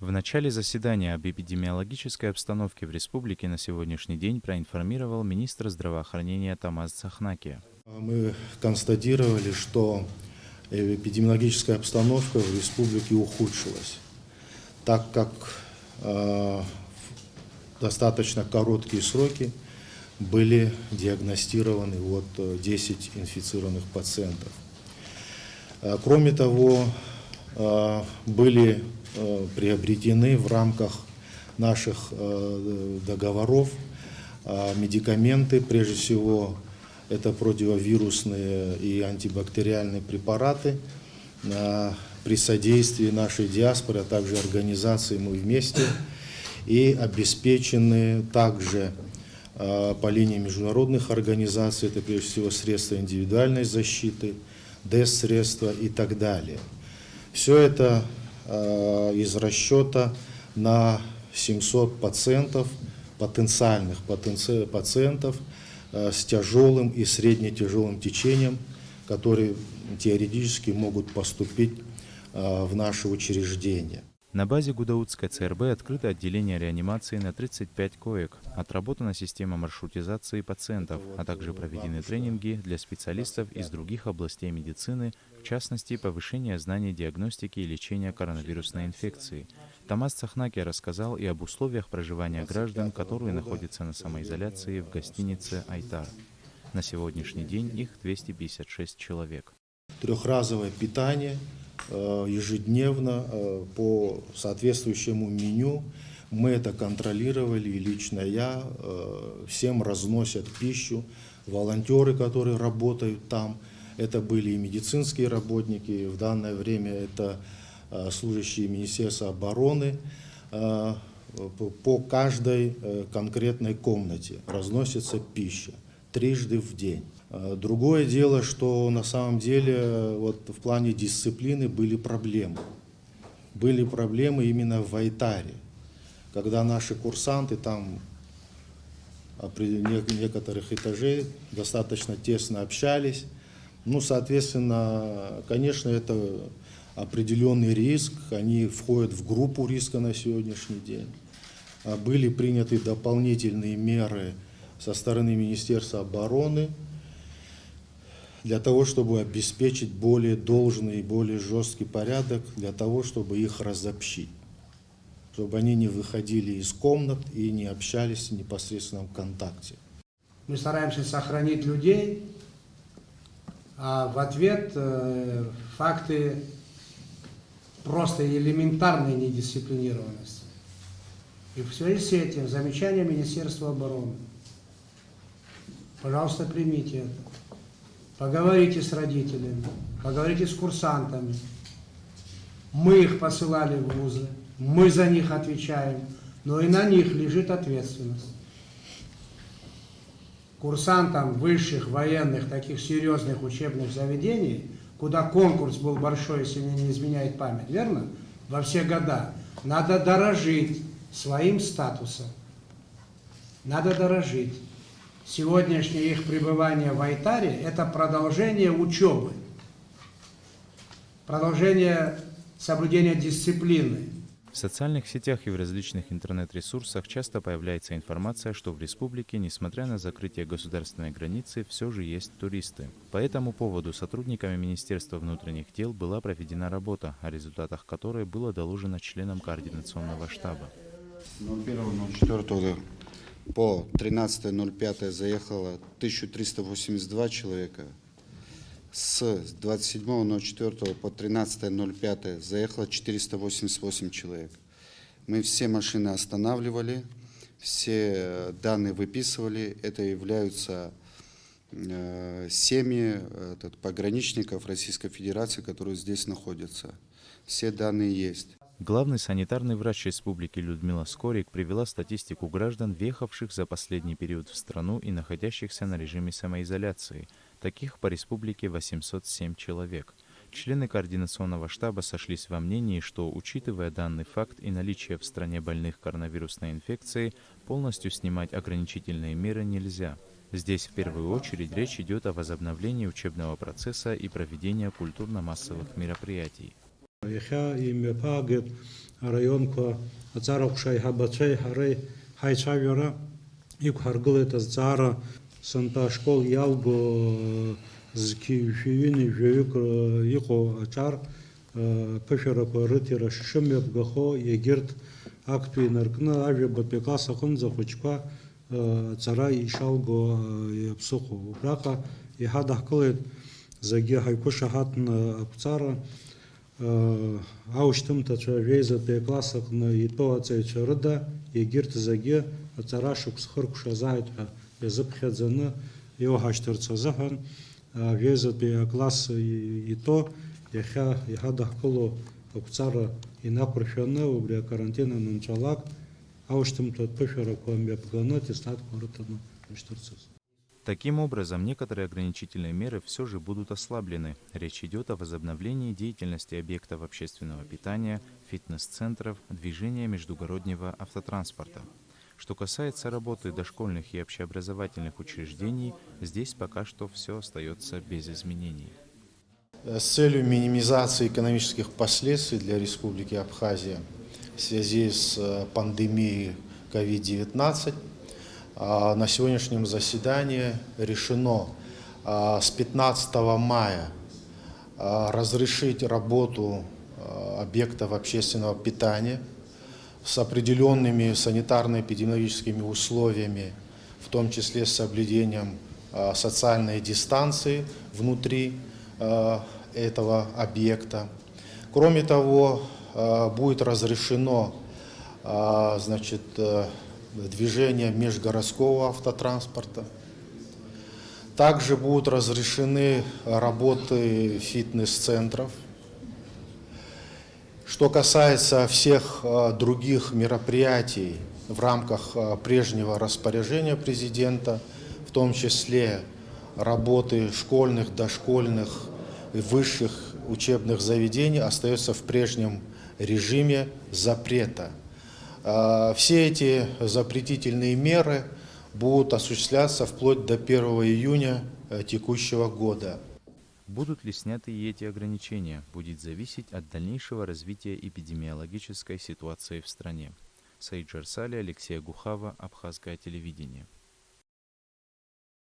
В начале заседания об эпидемиологической обстановке в республике на сегодняшний день проинформировал министр здравоохранения Тамаз Цахнаке. Мы констатировали, что эпидемиологическая обстановка в республике ухудшилась, так как в достаточно короткие сроки были диагностированы 10 инфицированных пациентов. Кроме того, были приобретены в рамках наших договоров медикаменты, прежде всего это противовирусные и антибактериальные препараты. При содействии нашей диаспоры, а также организации «Мы вместе» и обеспечены также по линии международных организаций, это прежде всего средства индивидуальной защиты, ДЭС-средства и так далее. Все это из расчета на 700 пациентов, потенциальных пациентов с тяжелым и средне-тяжелым течением, которые теоретически могут поступить в наши учреждения. На базе Гудаутской ЦРБ открыто отделение реанимации на 35 коек, отработана система маршрутизации пациентов, а также проведены тренинги для специалистов из других областей медицины, в частности, повышение знаний диагностики и лечения коронавирусной инфекции. Тамаз Цахнаке рассказал и об условиях проживания граждан, которые находятся на самоизоляции в гостинице «Айтар». На сегодняшний день их 256 человек. Трехразовое питание ежедневно по соответствующему меню. Мы это контролировали, и лично я. Всем разносят пищу. Волонтеры, которые работают там, это были и медицинские работники, в данное время это служащие Министерства обороны. По каждой конкретной комнате разносится пища трижды в день. Другое дело, что на самом деле в плане дисциплины были проблемы. Были проблемы именно в Айтаре, когда наши курсанты там некоторых этажей достаточно тесно общались. Соответственно, конечно, это определенный риск, они входят в группу риска на сегодняшний день. Были приняты дополнительные меры со стороны Министерства обороны для того, чтобы обеспечить более должный и более жесткий порядок, для того, чтобы их разобщить, чтобы они не выходили из комнат и не общались в непосредственном контакте. Мы стараемся сохранить людей, а в ответ факты просто элементарной недисциплинированности. И в связи с этим замечание Министерства обороны. Пожалуйста, примите это. Поговорите с родителями, поговорите с курсантами. Мы их посылали в вузы, мы за них отвечаем, но и на них лежит ответственность. Курсантам высших военных, таких серьезных учебных заведений, куда конкурс был большой, если мне не изменяет память, верно? Во все года. Надо дорожить своим статусом. Надо дорожить. Сегодняшнее их пребывание в Айтаре – это продолжение учебы, продолжение соблюдения дисциплины. В социальных сетях и в различных интернет-ресурсах часто появляется информация, что в республике, несмотря на закрытие государственной границы, все же есть туристы. По этому поводу сотрудниками Министерства внутренних дел была проведена работа, о результатах которой было доложено членам координационного штаба. 01.04 по 13.05 заехало 1382 человека. С 27.04 по 13.05 заехало 488 человек. Мы все машины останавливали, все данные выписывали. Это являются семьи пограничников Российской Федерации, которые здесь находятся. Все данные есть. Главный санитарный врач республики Людмила Скорик привела статистику граждан, въехавших за последний период в страну и находящихся на режиме самоизоляции. Таких по республике 807 человек. Члены координационного штаба сошлись во мнении, что, учитывая данный факт и наличие в стране больных коронавирусной инфекцией, полностью снимать ограничительные меры нельзя. Здесь в первую очередь речь идет о возобновлении учебного процесса и проведении культурно-массовых мероприятий. Иахьа имҩаԥаагеит араионқәа аҵарахәша аиҳабацәа ҳареи ҳаицәажәара иқәҳаргылеит азҵаара сынтәа ашкол иалго зқьи-жәаҩыни жәаҩык иҟоу аҿар ԥышәарақәа рыҭира шымҩаԥгахо егьырҭ актәи инаркны ажәабатәи акласс аҟынӡа ахәыҷқәа аҵара ишалго иаԥсыхәо. Убраҟа иҳадаҳкылеит зегьы ҳаиқәышаҳаҭны ақәҵара аушьҭымҭацәа жәеизатәи акласс аҟны итәоу аҵаҩцәа рыда егьырҭ зегьы аҵара шықәс хыркәша азааит ҳәа иазыԥхьаӡаны иоуҳашьҭырц азыҳәан жәеизатәи акласс итәо иахьа иҳадаҳкыло ақәҵара инақәыршәаны убри акарантин анынҵәалак аушьҭымҭатә ԥышәарақәа мҩаԥганы аттестатқәа рыҭаны ишьҭырцыз. Таким образом, некоторые ограничительные меры все же будут ослаблены. Речь идет о возобновлении деятельности объектов общественного питания, фитнес-центров, движения междугороднего автотранспорта. Что касается работы дошкольных и общеобразовательных учреждений, здесь пока что все остается без изменений. С целью минимизации экономических последствий для Республики Абхазия в связи с пандемией COVID-19 на сегодняшнем заседании решено с 15 мая разрешить работу объектов общественного питания с определенными санитарно-эпидемиологическими условиями, в том числе с соблюдением социальной дистанции внутри этого объекта. Кроме того, будет разрешено движение межгородского автотранспорта. Также будут разрешены работы фитнес-центров. Что касается всех других мероприятий в рамках прежнего распоряжения президента, в том числе работы школьных, дошкольных и высших учебных заведений, остается в прежнем режиме запрета. Все эти запретительные меры будут осуществляться вплоть до 1 июня текущего года. Будут ли сняты и эти ограничения, будет зависеть от дальнейшего развития эпидемиологической ситуации в стране. Саид Жарсали, Алексей Гухава, Абхазское телевидение.